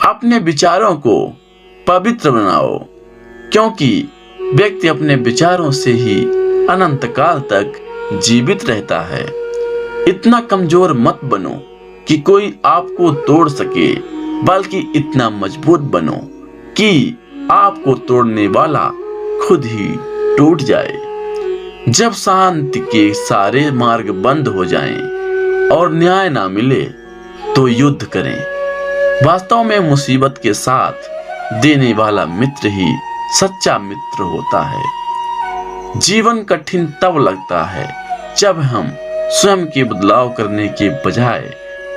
अपने विचारों को पवित्र बनाओ, क्योंकि व्यक्ति अपने विचारों से ही अनंत काल तक जीवित रहता है। इतना कमजोर मत बनो कि कोई आपको तोड़ सके, बल्कि इतना मजबूत बनो कि आपको तोड़ने वाला खुद ही टूट जाए। जब शांति के सारे मार्ग बंद हो जाएं और न्याय ना मिले तो युद्ध करें। वास्तव में मुसीबत के साथ देने वाला मित्र ही सच्चा मित्र होता है। जीवन कठिन तब लगता है जब हम स्वयं के बदलाव करने के बजाय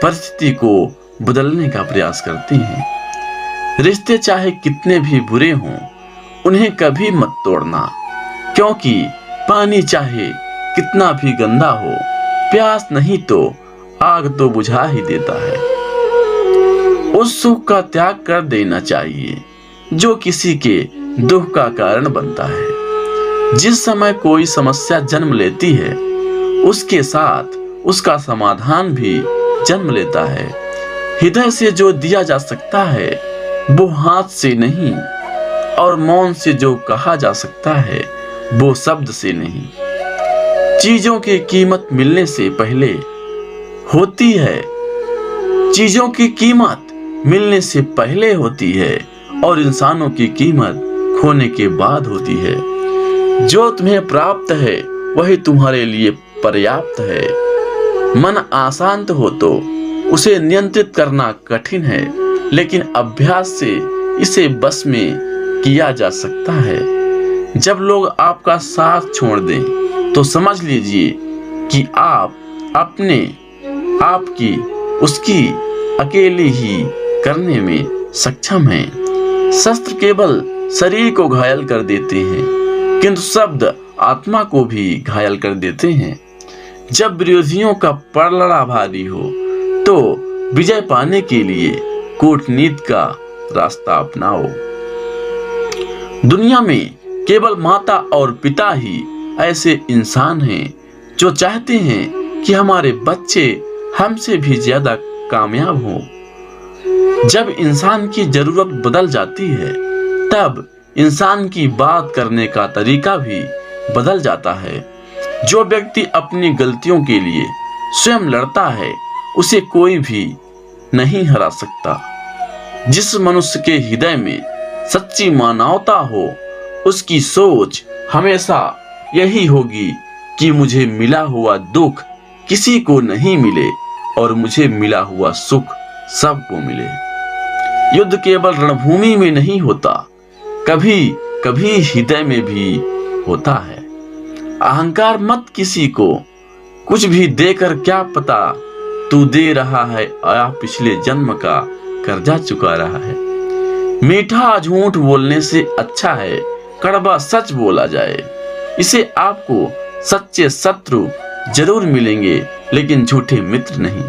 परिस्थिति को बदलने का प्रयास करते हैं। रिश्ते चाहे कितने भी बुरे हों, उन्हें कभी मत तोड़ना, क्योंकि पानी चाहे कितना भी गंदा हो, प्यास नहीं तो आग तो बुझा ही देता है। उस सुख का त्याग कर देना चाहिए जो किसी के दुख का कारण बनता है। जिस समय कोई समस्या जन्म लेती है, उसके साथ उसका समाधान भी जन्म लेता है। हृदय से जो दिया जा सकता है वो हाथ से नहीं, और मौन से जो कहा जा सकता है वो शब्द से नहीं। चीजों की कीमत मिलने से पहले होती है, चीजों की कीमत मिलने से पहले होती है, और इंसानों की कीमत खोने के बाद होती है। जो तुम्हें प्राप्त है वही तुम्हारे लिए पर्याप्त है। मन अशांत हो तो उसे नियंत्रित करना कठिन है, लेकिन अभ्यास से इसे बस में किया जा सकता है। जब लोग आपका साथ छोड़ दें तो समझ लीजिए कि आप अपने आप की उसकी अकेले ही करने में सक्षम हैं। शस्त्र केवल शरीर को घायल कर देते हैं, किंतु शब्द आत्मा को भी घायल कर देते हैं। जब विरोधियों का पलड़ा भारी हो तो विजय पाने के लिए कूटनीति का रास्ता अपनाओ। दुनिया में केवल माता और पिता ही ऐसे इंसान हैं जो चाहते हैं कि हमारे बच्चे हमसे भी ज्यादा कामयाब हों। जब इंसान की जरूरत बदल जाती है, तब इंसान की बात करने का तरीका भी बदल जाता है। जो व्यक्ति अपनी गलतियों के लिए स्वयं लड़ता है, उसे कोई भी नहीं हरा सकता। जिस मनुष्य के हृदय में सच्ची मानवता हो, उसकी सोच हमेशा यही होगी कि मुझे मिला हुआ दुख किसी को नहीं मिले और मुझे मिला हुआ सुख सबको मिले। युद्ध केवल रणभूमि में नहीं होता, कभी कभी हृदय में भी होता है। अहंकार मत किसी को कुछ भी देकर, क्या पता तू दे रहा है या पिछले जन्म का कर्जा चुका रहा है। मीठा झूठ बोलने से अच्छा है कड़वा सच बोला जाए। इसे आपको सच्चे शत्रु जरूर मिलेंगे, लेकिन झूठे मित्र नहीं।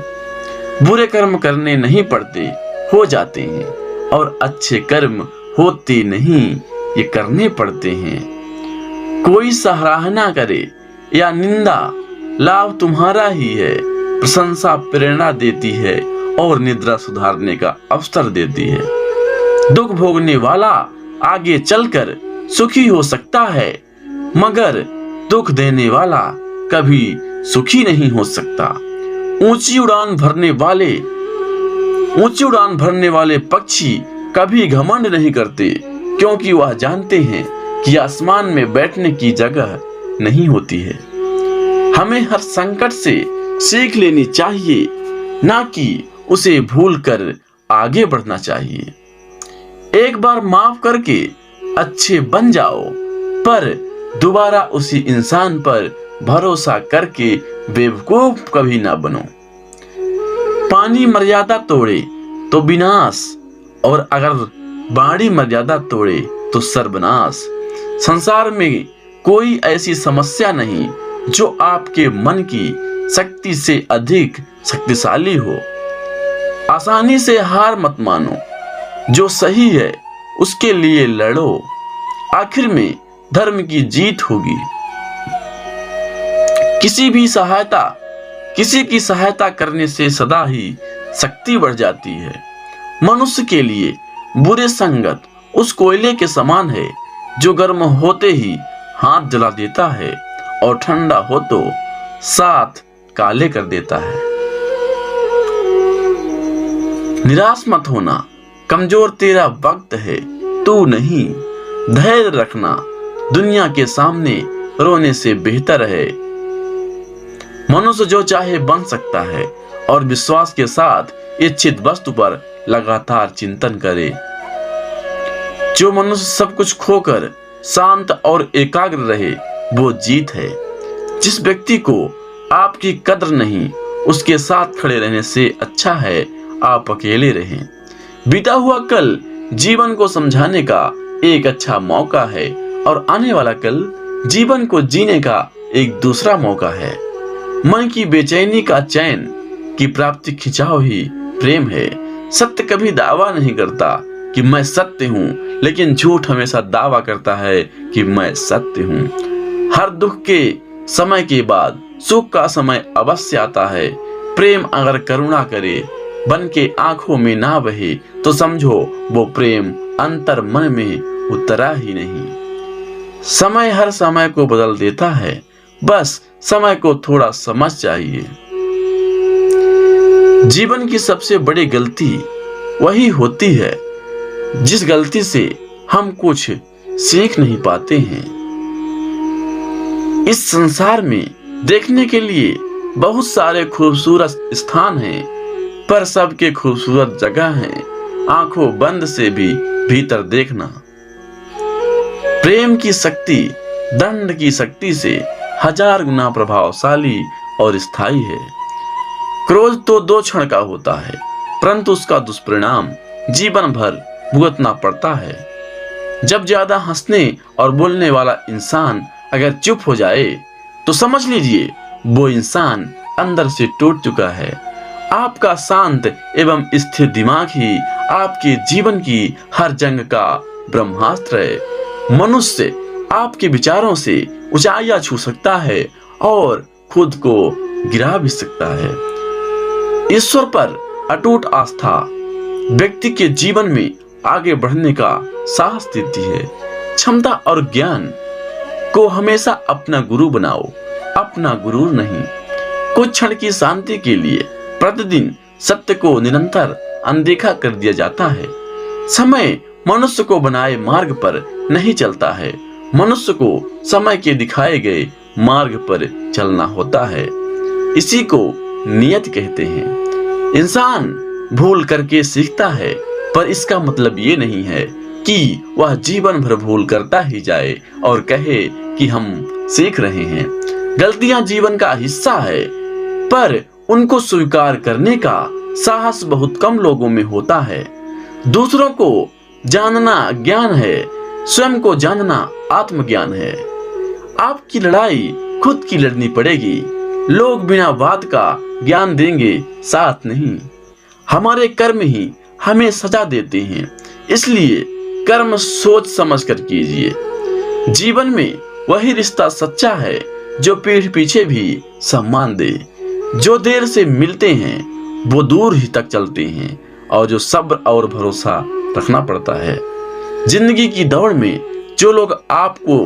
बुरे कर्म करने नहीं पड़ते, हो जाते हैं, और अच्छे कर्म होते नहीं, ये करने पड़ते हैं। कोई सराहना करे या निंदा, लाभ तुम्हारा ही है। प्रशंसा प्रेरणा देती है और निद्रा सुधारने का अवसर देती है। दुख भोगने वाला आगे चलकर सुखी हो सकता है, मगर दुख देने वाला कभी सुखी नहीं हो सकता। ऊंची उड़ान भरने वाले पक्षी कभी घमंड नहीं करते, क्योंकि वह जानते हैं कि आसमान में बैठने की जगह नहीं होती है। हमें हर संकट से सीख लेनी चाहिए, ना कि उसे भूलकर आगे बढ़ना चाहिए। एक बार माफ करके अच्छे बन जाओ, पर दोबारा उसी इंसान पर भरोसा करके बेवकूफ कभी ना बनो। पानी मर्यादा तोड़े तो विनाश, और अगर बाड़ी मर्यादा तोड़े तो सर्वनाश। संसार में कोई ऐसी समस्या नहीं जो आपके मन की शक्ति से अधिक शक्तिशाली हो। आसानी से हार मत मानो, जो सही है उसके लिए लड़ो, आखिर में धर्म की जीत होगी। किसी की सहायता करने से सदा ही शक्ति बढ़ जाती है, मनुष्य के लिए बुरी संगत उस कोयले के समान है जो गर्म होते ही हाथ जला देता है और ठंडा हो तो साथ काले कर देता है। निराश मत होना, कमजोर तेरा वक्त है, तू नहीं। धैर्य रखना, दुनिया के सामने रोने से बेहतर है। मनुष्य जो चाहे बन सकता है और विश्वास के साथ इच्छित वस्तु पर लगातार चिंतन करे। जो मनुष्य सब कुछ खोकर शांत और एकाग्र रहे वो जीत है। जिस व्यक्ति को आपकी कद्र नहीं, उसके साथ खड़े रहने से अच्छा है आप अकेले रहें। बीता हुआ कल जीवन को समझाने का एक अच्छा मौका है और आने वाला कल जीवन को जीने का एक दूसरा मौका है। मन की बेचैनी का चैन की प्राप्ति खिंचाव ही प्रेम है। सत्य कभी दावा नहीं करता कि मैं सत्य हूँ, लेकिन झूठ हमेशा दावा करता है कि मैं सत्य हूँ। हर दुख के समय के बाद सुख का समय अवश्य आता है। प्रेम अगर करुणा करे बन के आंखों में ना बहे तो समझो वो प्रेम अंतर मन में उतरा ही नहीं। समय हर समय को बदल देता है, बस समय को थोड़ा समझ चाहिए। जीवन की सबसे बड़ी गलती वही होती है जिस गलती से हम कुछ सीख नहीं पाते हैं। इस संसार में देखने के लिए बहुत सारे खूबसूरत स्थान हैं, पर सबके खूबसूरत जगह हैं आंखों बंद से भी भीतर देखना। प्रेम की शक्ति दंड की शक्ति से 1000 गुना प्रभावशाली और स्थायी है। क्रोध तो 2 क्षण का होता है, परंतु उसका दुष्परिणाम जीवन भर भुगतना पड़ता है। जब ज्यादा हंसने और बोलने वाला इंसान अगर चुप हो जाए तो समझ लीजिए वो इंसान अंदर से टूट चुका है। आपका शांत एवं स्थिर दिमाग ही आपके जीवन की हर जंग का ब्रह्मास्त्र है। मनुष्य आपके विचारों से ऊंचाइयां छू सकता है और खुद को गिरा भी सकता है। ईश्वर पर अटूट आस्था व्यक्ति के जीवन में आगे बढ़ने का साहस देती है। क्षमता और ज्ञान को हमेशा अपना गुरु बनाओ, अपना गुरु नहीं। कुछ क्षण की शांति के लिए प्रतिदिन सत्य को निरंतर अनदेखा कर दिया जाता है। समय मनुष्य को बनाए मार्ग पर नहीं चलता है, मनुष्य को समय के दिखाए गए मार्ग पर चलना होता है। इसी को नियत कहते हैं। इंसान भूल करके सीखता है, पर इसका मतलब ये नहीं है कि वह जीवन भर भूल करता ही जाए और कहे कि हम सीख रहे हैं। गलतियां जीवन का हिस्सा है, पर उनको स्वीकार करने का साहस बहुत कम लोगों में होता है। दूसरों को जानना ज्ञान है, स्वयं को जानना आत्मज्ञान है। आपकी लड़ाई खुद की लड़नी पड़ेगी। लोग बिना बात का ज्ञान देंगे, साथ नहीं। हमारे कर्म ही हमें सजा देते हैं, इसलिए कर्म सोच समझ कर कीजिए। जीवन में वही रिश्ता सच्चा है जो पीठ पीछे भी सम्मान दे। जो देर से मिलते हैं वो दूर ही तक चलते हैं, और जो सब्र और भरोसा रखना पड़ता है। जिंदगी की दौड़ में जो लोग आपको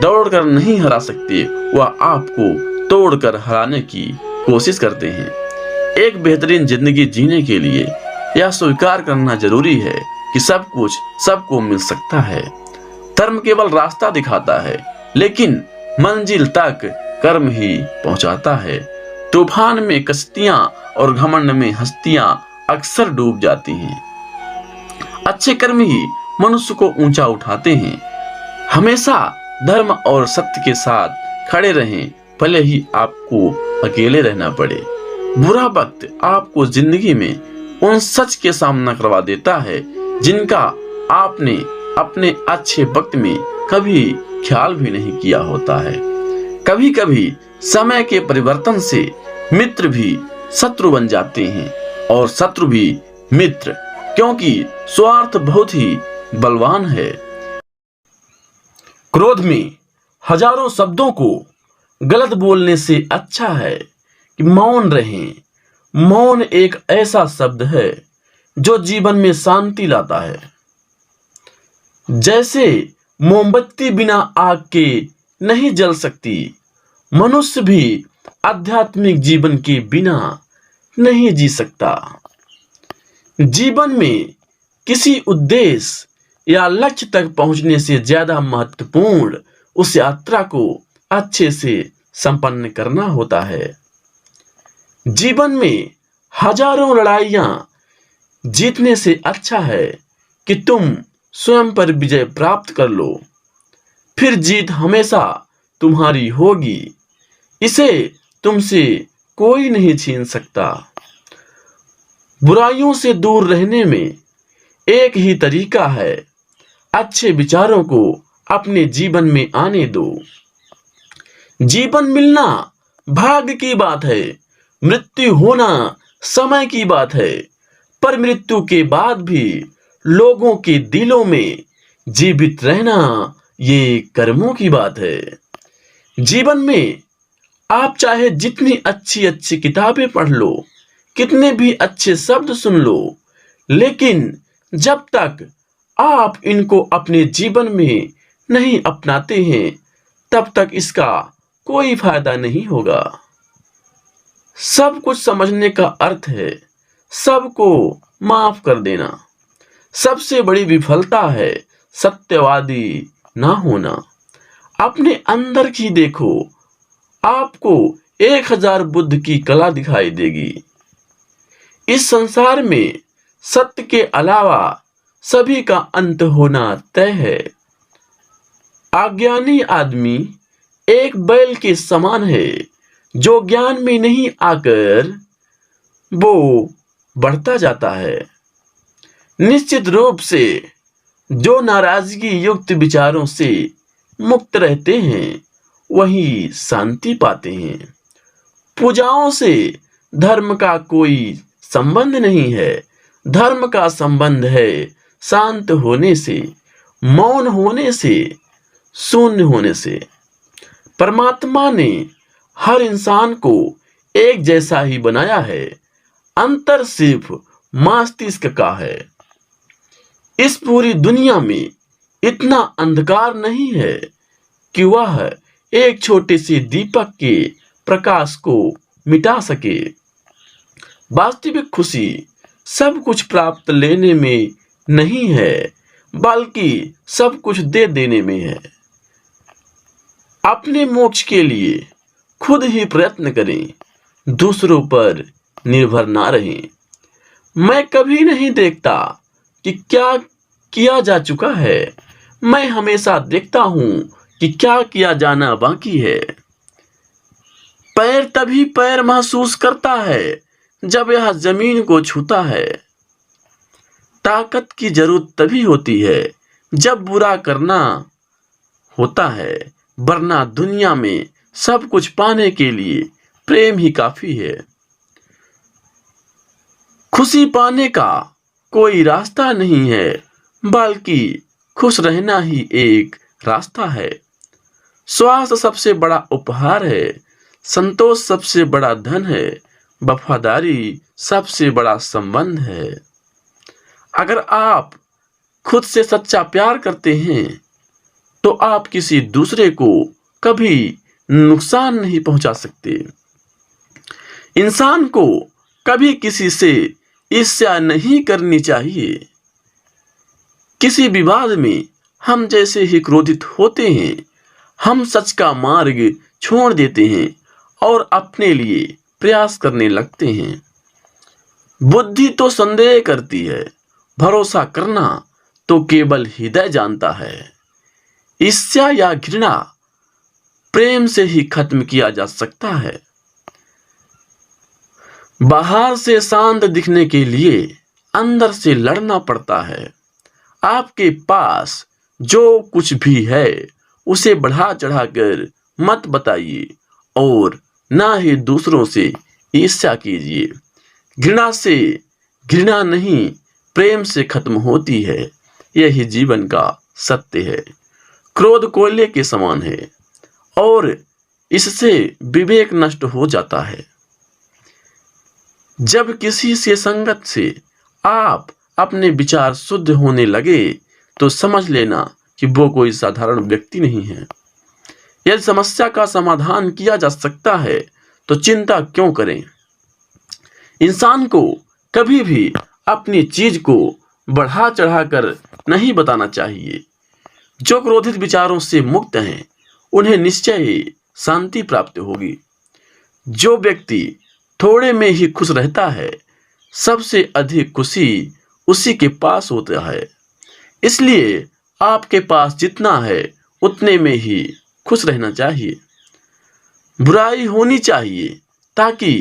दौड़ कर नहीं हरा सकते, वह आपको तोड़कर हराने की कोशिश करते हैं। एक बेहतरीन जिंदगी जीने के लिए यह स्वीकार करना जरूरी है कि सब कुछ सबको मिल सकता है। धर्म केवल रास्ता दिखाता है, लेकिन मंजिल तक कर्म ही पहुंचाता है। तूफान में कश्तियां और घमंड में हस्तियां अक्सर डूब जाती हैं। अच्छे कर्म ही मनुष्य को ऊंचा उठाते हैं। हमेशा धर्म और सत्य के साथ खड़े रहें, भले ही आपको अकेले रहना पड़े। बुरा वक्त आपको जिंदगी में उन सच के सामना करवा देता है जिनका आपने अपने अच्छे वक्त में कभी ख्याल भी नहीं किया होता है। कभी कभी समय के परिवर्तन से मित्र भी शत्रु बन जाते हैं और शत्रु भी मित्र, क्योंकि स्वार्थ बहुत ही बलवान है। क्रोध में हजारों शब्दों को गलत बोलने से अच्छा है कि मौन रहें। मौन एक ऐसा शब्द है जो जीवन में शांति लाता है। जैसे मोमबत्ती बिना आग के नहीं जल सकती, मनुष्य भी आध्यात्मिक जीवन के बिना नहीं जी सकता। जीवन में किसी उद्देश्य या लक्ष्य तक पहुंचने से ज्यादा महत्वपूर्ण उस यात्रा को अच्छे से संपन्न करना होता है। जीवन में हजारों लड़ाइयां जीतने से अच्छा है कि तुम स्वयं पर विजय प्राप्त कर लो, फिर जीत हमेशा तुम्हारी होगी। इसे तुमसे कोई नहीं छीन सकता। बुराइयों से दूर रहने में एक ही तरीका है, अच्छे विचारों को अपने जीवन में आने दो। जीवन मिलना भाग्य की बात है, मृत्यु होना समय की बात है, पर मृत्यु के बाद भी लोगों के दिलों में जीवित रहना ये कर्मों की बात है। जीवन में आप चाहे जितनी अच्छी अच्छी किताबें पढ़ लो, कितने भी अच्छे शब्द सुन लो, लेकिन जब तक आप इनको अपने जीवन में नहीं अपनाते हैं, तब तक इसका कोई फायदा नहीं होगा। सब कुछ समझने का अर्थ है सबको माफ कर देना। सबसे बड़ी विफलता है सत्यवादी ना होना। अपने अंदर की देखो, आपको 1000 बुद्ध की कला दिखाई देगी। इस संसार में सत्य के अलावा सभी का अंत होना तय है। अज्ञानी आदमी एक बैल के समान है, जो ज्ञान में नहीं आकर वो बढ़ता जाता है। निश्चित रूप से जो नाराजगी युक्त विचारों से मुक्त रहते हैं, वही शांति पाते हैं। पूजाओं से धर्म का कोई संबंध नहीं है। धर्म का संबंध है शांत होने से, मौन होने से, शून्य होने से। परमात्मा ने हर इंसान को एक जैसा ही बनाया है, अंतर सिर्फ मस्तिष्क का है। इस पूरी दुनिया में इतना अंधकार नहीं है कि वह एक छोटे से दीपक के प्रकाश को मिटा सके। वास्तविक खुशी सब कुछ प्राप्त लेने में नहीं है, बल्कि सब कुछ दे देने में है। अपने मोक्ष के लिए खुद ही प्रयत्न करें, दूसरों पर निर्भर ना रहें। मैं कभी नहीं देखता कि क्या किया जा चुका है, मैं हमेशा देखता हूं कि क्या किया जाना बाकी है। पैर तभी पैर महसूस करता है जब यह जमीन को छूता है। ताकत की जरूरत तभी होती है जब बुरा करना होता है, वरना दुनिया में सब कुछ पाने के लिए प्रेम ही काफी है। खुशी पाने का कोई रास्ता नहीं है, बल्कि खुश रहना ही एक रास्ता है। स्वास्थ्य सबसे बड़ा उपहार है, संतोष सबसे बड़ा धन है, वफादारी सबसे बड़ा संबंध है। अगर आप खुद से सच्चा प्यार करते हैं तो आप किसी दूसरे को कभी नुकसान नहीं पहुंचा सकते। इंसान को कभी किसी से ईर्ष्या नहीं करनी चाहिए। किसी विवाद में हम जैसे ही क्रोधित होते हैं, हम सच का मार्ग छोड़ देते हैं और अपने लिए प्रयास करने लगते हैं। बुद्धि तो संदेह करती है, भरोसा करना तो केवल हृदय जानता है। ईर्ष्या या घृणा प्रेम से ही खत्म किया जा सकता है। बाहर से शांत दिखने के लिए अंदर से लड़ना पड़ता है। आपके पास जो कुछ भी है उसे बढ़ा चढ़ाकर मत बताइए और ना ही दूसरों से ईर्ष्या कीजिए। घृणा से घृणा नहीं, प्रेम से खत्म होती है। यही जीवन का सत्य है। क्रोध कोयले के समान है और इससे विवेक नष्ट हो जाता है। जब किसी से संगत से आप अपने विचार शुद्ध होने लगे तो समझ लेना कि वो कोई साधारण व्यक्ति नहीं है। यदि समस्या का समाधान किया जा सकता है तो चिंता क्यों करें। इंसान को कभी भी अपनी चीज को बढ़ा चढ़ाकर नहीं बताना चाहिए। जो क्रोधित विचारों से मुक्त हैं उन्हें निश्चय ही शांति प्राप्त होगी। जो व्यक्ति थोड़े में ही खुश रहता है सबसे अधिक खुशी उसी के पास होता है। इसलिए आपके पास जितना है उतने में ही खुश रहना चाहिए। बुराई होनी चाहिए ताकि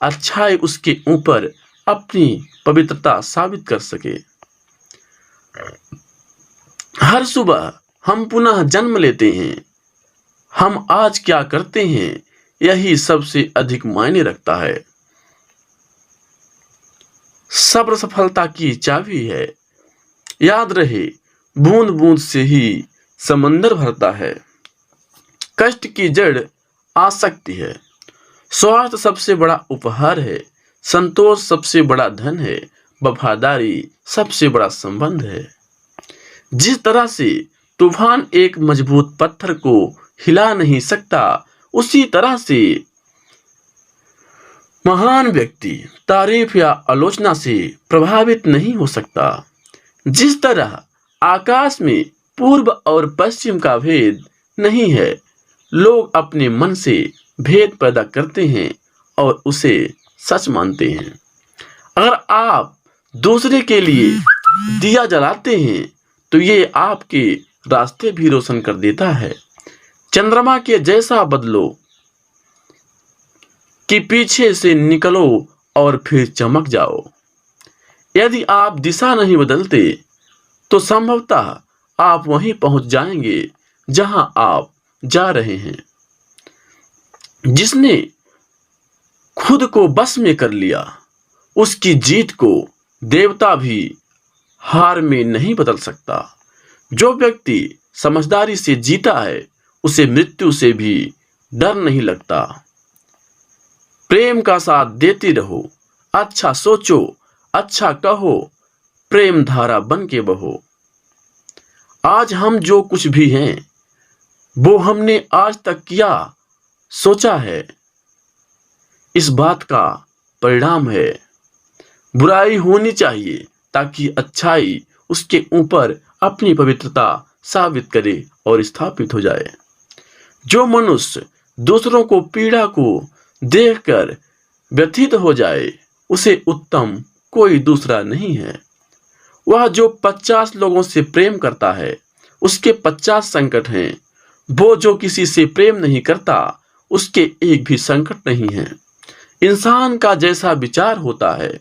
अच्छाई उसके ऊपर अपनी पवित्रता साबित कर सके। हर सुबह हम पुनः जन्म लेते हैं। हम आज क्या करते हैं यही सबसे अधिक मायने रखता है। सब्र सफलता की चाबी है। याद रहे, बूंद बूंद से ही समंदर भरता है। कष्ट की जड़ आसक्ति है। स्वार्थ सबसे बड़ा उपहार है। संतोष सबसे बड़ा धन है। वफादारी सबसे बड़ा संबंध है। जिस तरह से तूफान एक मजबूत पत्थर को हिला नहीं सकता, उसी तरह से महान व्यक्ति तारीफ या आलोचना से प्रभावित नहीं हो सकता। जिस तरह आकाश में पूर्व और पश्चिम का भेद नहीं है, लोग अपने मन से भेद पैदा करते हैं और उसे सच मानते हैं। अगर आप दूसरे के लिए दिया जलाते हैं तो ये आपके रास्ते भी रोशन कर देता है। चंद्रमा के जैसा बदलो कि पीछे से निकलो और फिर चमक जाओ। यदि आप दिशा नहीं बदलते तो संभवतः आप वहीं पहुंच जाएंगे जहां आप जा रहे हैं। जिसने खुद को बस में कर लिया, उसकी जीत को देवता भी हार में नहीं बदल सकता। जो व्यक्ति समझदारी से जीता है, उसे मृत्यु से भी डर नहीं लगता। प्रेम का साथ देते रहो, अच्छा सोचो, अच्छा कहो, प्रेम धारा बन के बहो। आज हम जो कुछ भी हैं वो हमने आज तक किया सोचा है, इस बात का परिणाम है। बुराई होनी चाहिए ताकि अच्छाई उसके ऊपर अपनी पवित्रता साबित करे और स्थापित हो जाए। जो मनुष्य दूसरों को पीड़ा को देखकर व्यथित हो जाए, उसे उत्तम कोई दूसरा नहीं है। वह जो 50 लोगों से प्रेम करता है, उसके 50 संकट हैं। वो जो किसी से प्रेम नहीं करता, उसके एक भी संकट नहीं है। इंसान का जैसा विचार होता है,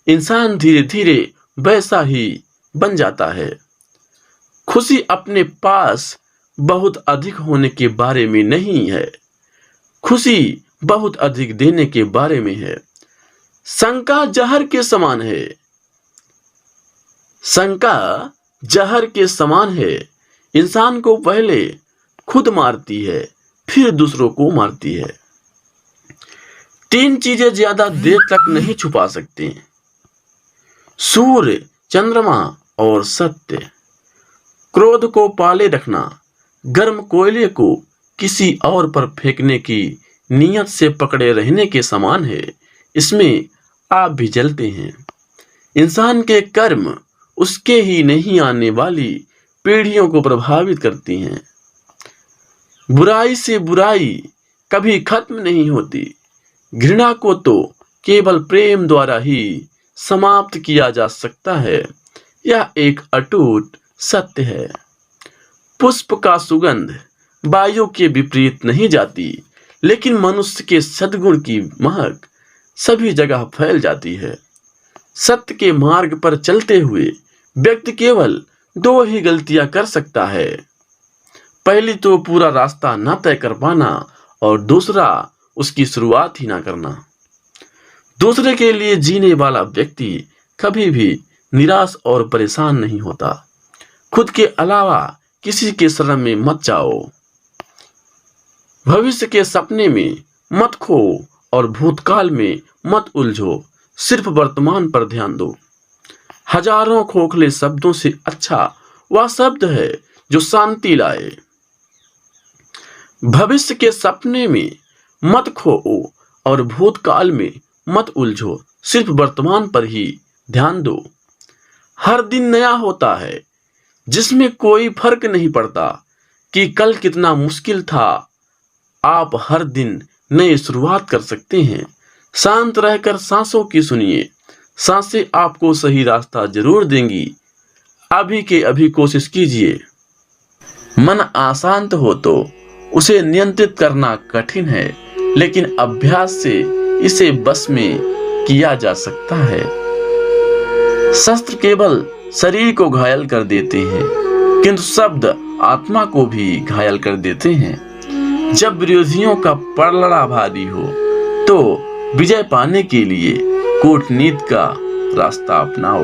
इंसान धीरे धीरे वैसा ही बन जाता है। खुशी अपने पास बहुत अधिक होने के बारे में नहीं है, खुशी बहुत अधिक देने के बारे में है। शंका जहर के समान है। शंका जहर के समान है। इंसान को पहले खुद मारती है, फिर दूसरों को मारती है। 3 चीजें ज्यादा देर तक नहीं छुपा सकती: सूर्य, चंद्रमा और सत्य। क्रोध को पाले रखना गर्म कोयले को किसी और पर फेंकने की नियत से पकड़े रहने के समान है। इसमें आप भी जलते हैं। इंसान के कर्म उसके ही नहीं आने वाली पीढ़ियों को प्रभावित करती हैं। बुराई से बुराई कभी खत्म नहीं होती। घृणा को तो केवल प्रेम द्वारा ही समाप्त किया जा सकता है। यह एक अटूट सत्य है। पुष्प का सुगंध वायु के विपरीत नहीं जाती, लेकिन मनुष्य के सद्गुण की महक सभी जगह फैल जाती है। सत्य के मार्ग पर चलते हुए व्यक्ति केवल 2 ही गलतियां कर सकता है। पहली तो पूरा रास्ता न तय कर पाना, और दूसरा उसकी शुरुआत ही ना करना। दूसरे के लिए जीने वाला व्यक्ति कभी भी निराश और परेशान नहीं होता। खुद के अलावा किसी के शरण में मत जाओ। भविष्य के सपने में मत खो और भूतकाल में मत उलझो। सिर्फ वर्तमान पर ध्यान दो। हजारों खोखले शब्दों से अच्छा वह शब्द है जो शांति लाए। भविष्य के सपने में मत खोओ और भूतकाल में मत उलझो, सिर्फ वर्तमान पर ही ध्यान दो। हर दिन नया होता है जिसमें कोई फर्क नहीं पड़ता कि कल कितना मुश्किल था। आप हर दिन नई शुरुआत कर सकते हैं। शांत रहकर सांसों की सुनिए, सांसें आपको सही रास्ता जरूर देंगी। अभी के अभी कोशिश कीजिए। मन अशांत हो तो उसे नियंत्रित करना कठिन है, लेकिन अभ्यास से इसे बस में किया जा सकता है। शस्त्र केवल शरीर को घायल कर देते हैं, किंतु शब्द आत्मा को भी घायल कर देते हैं। जब विरोधियों का पलड़ा भारी हो तो विजय पाने के लिए कूटनीति का रास्ता अपनाओ।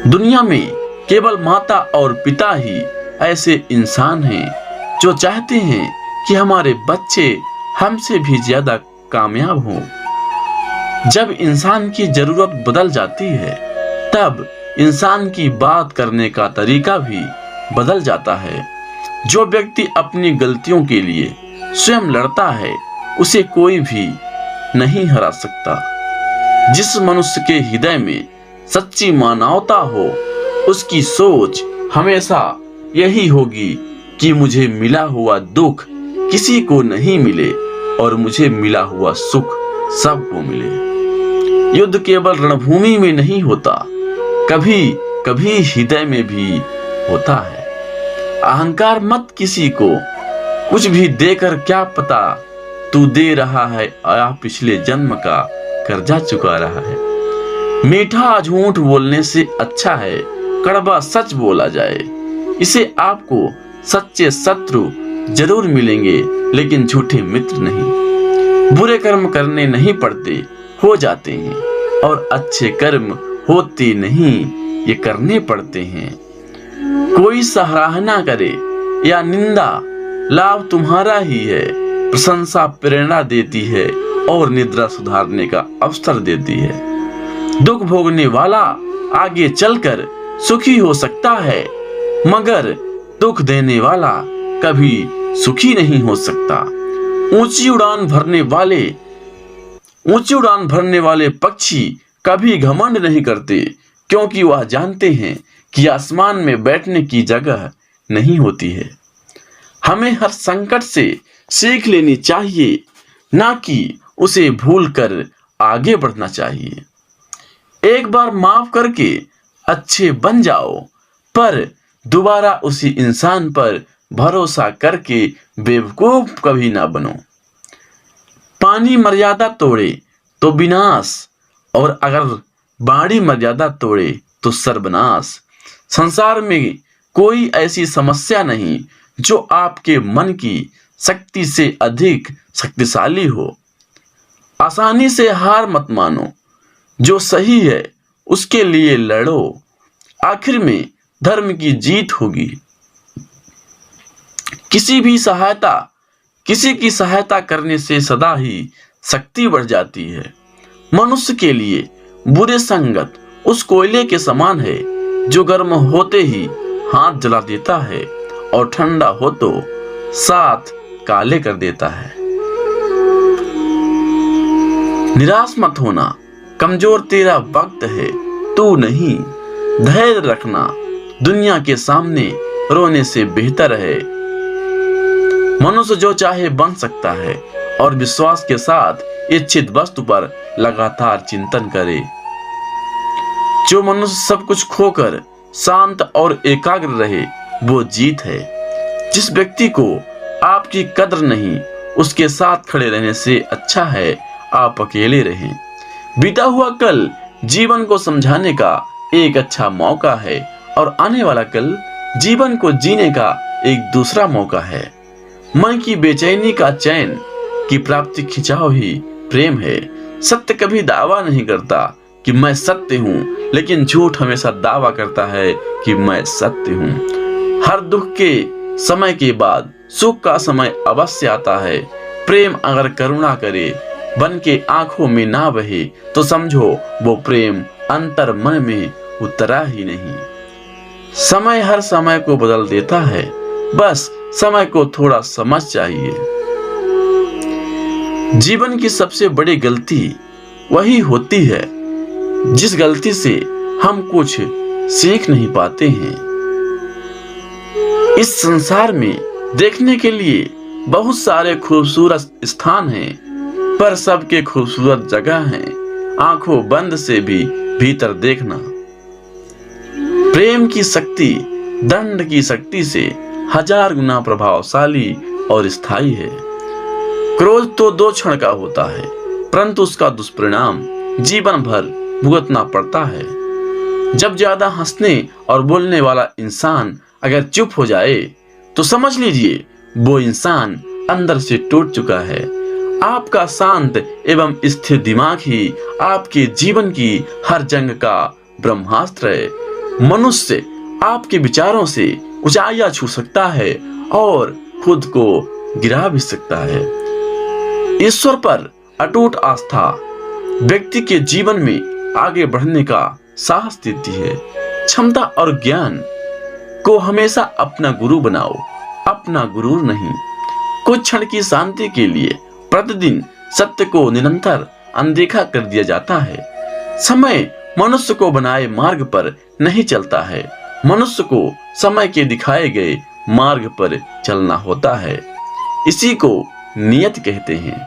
दुनिया में केवल माता और पिता ही ऐसे इंसान हैं जो चाहते हैं कि हमारे बच्चे हमसे भी ज्यादा कामयाब हों। जब इंसान की जरूरत बदल जाती है तब इंसान की बात करने का तरीका भी बदल जाता है। जो व्यक्ति अपनी गलतियों के लिए स्वयं लड़ता है उसे कोई भी नहीं हरा सकता। जिस मनुष्य के हृदय में सच्ची मानवता हो उसकी सोच हमेशा यही होगी कि मुझे मिला हुआ दुख किसी को नहीं मिले और मुझे मिला हुआ सुख सबको मिले। युद्ध केवल रणभूमि में नहीं होता, कभी कभी हृदय में भी होता है। अहंकार मत किसी को कुछ भी देकर, क्या पता तू दे रहा है या पिछले जन्म का कर्जा चुका रहा है। मीठा झूठ बोलने से अच्छा है कड़वा सच बोला जाए। इसे आपको सच्चे शत्रु जरूर मिलेंगे, लेकिन झूठे मित्र नहीं। बुरे कर्म करने नहीं पड़ते, हो जाते हैं, और अच्छे कर्म होते नहीं, ये करने पड़ते हैं। कोई सराहना करे या निंदा, लाभ तुम्हारा ही है। प्रशंसा प्रेरणा देती है और निद्रा सुधारने का अवसर देती है। दुख भोगने वाला आगे चलकर सुखी हो सकता है, मगर दुख देने वाला कभी सुखी नहीं हो सकता। ऊंची उड़ान भरने वाले पक्षी कभी घमंड नहीं करते, क्योंकि वह जानते हैं कि आसमान में बैठने की जगह नहीं होती है। हमें हर संकट से सीख लेनी चाहिए, ना कि उसे भूलकर आगे बढ़ना चाहिए। एक बार माफ करके अच्छे बन जाओ, पर दोबारा उसी इंसान पर भरोसा करके बेवकूफ कभी ना बनो। पानी मर्यादा तोड़े तो विनाश, और अगर बाड़ी मर्यादा तोड़े तो सर्वनाश। संसार में कोई ऐसी समस्या नहीं जो आपके मन की शक्ति से अधिक शक्तिशाली हो। आसानी से हार मत मानो, जो सही है उसके लिए लड़ो, आखिर में धर्म की जीत होगी। किसी की सहायता करने से सदा ही शक्ति बढ़ जाती है। मनुष्य के लिए बुरे संगत उस कोयले के समान है जो गर्म होते ही हाथ जला देता है और ठंडा हो तो साथ काले कर देता है। निराश मत होना, कमजोर तेरा वक्त है, तू नहीं। धैर्य रखना, दुनिया के सामने रोने से बेहतर है। मनुष्य जो चाहे बन सकता है, और विश्वास के साथ इच्छित वस्तु पर लगातार चिंतन करे। जो मनुष्य सब कुछ खोकर शांत और एकाग्र रहे, वो जीत है। जिस व्यक्ति को आपकी कद्र नहीं, उसके साथ खड़े रहने से अच्छा है आप अकेले रहें। बीता हुआ कल जीवन को समझाने का एक अच्छा मौका है, और आने वाला कल जीवन को जीने का एक दूसरा मौका है। मन की बेचैनी का चैन की प्राप्ति खिंचाव ही प्रेम है। सत्य कभी दावा नहीं करता कि मैं सत्य हूँ, लेकिन झूठ हमेशा दावा करता है कि मैं सत्य हूँ। हर दुख के समय के बाद सुख का समय अवश्य आता है। प्रेम अगर करुणा करे, बन के आंखों में ना बहे, तो समझो वो प्रेम अंतर मन में उतरा ही नहीं। समय हर समय को बदल देता है, बस समय को थोड़ा समझ चाहिए। जीवन की सबसे बड़ी गलती वही होती है जिस गलती से हम कुछ सीख नहीं पाते हैं। इस संसार में देखने के लिए बहुत सारे खूबसूरत स्थान हैं, पर सबके खूबसूरत जगह हैं आंखों बंद से भी भीतर देखना। प्रेम की शक्ति दंड की शक्ति से 1000 गुना प्रभावशाली और स्थायी है। क्रोध तो 2 क्षण का होता है, परंतु उसका दुष्परिणाम जीवन भर भुगतना पड़ता है। जब ज्यादा हंसने और बोलने वाला इंसान अगर चुप हो जाए तो समझ लीजिए वो इंसान अंदर से टूट चुका है। आपका शांत एवं स्थिर दिमाग ही आपके जीवन की हर जंग का ब्रह्मास्त्र है। मनुष्य आपके विचारों से ऊंचाइयां छू सकता है और खुद को गिरा भी सकता है। ईश्वर पर अटूट आस्था व्यक्ति के जीवन में आगे बढ़ने का साहस देती है। क्षमता और ज्ञान को हमेशा अपना गुरु बनाओ, अपना गुरूर नहीं। कुछ क्षण की शांति के लिए प्रतिदिन सत्य को निरंतर अनदेखा कर दिया जाता है। समय मनुष्य को बनाए मार्ग पर नहीं चलता है, मनुष्य को समय के दिखाए गए मार्ग पर चलना होता है। इसी को नियत कहते हैं।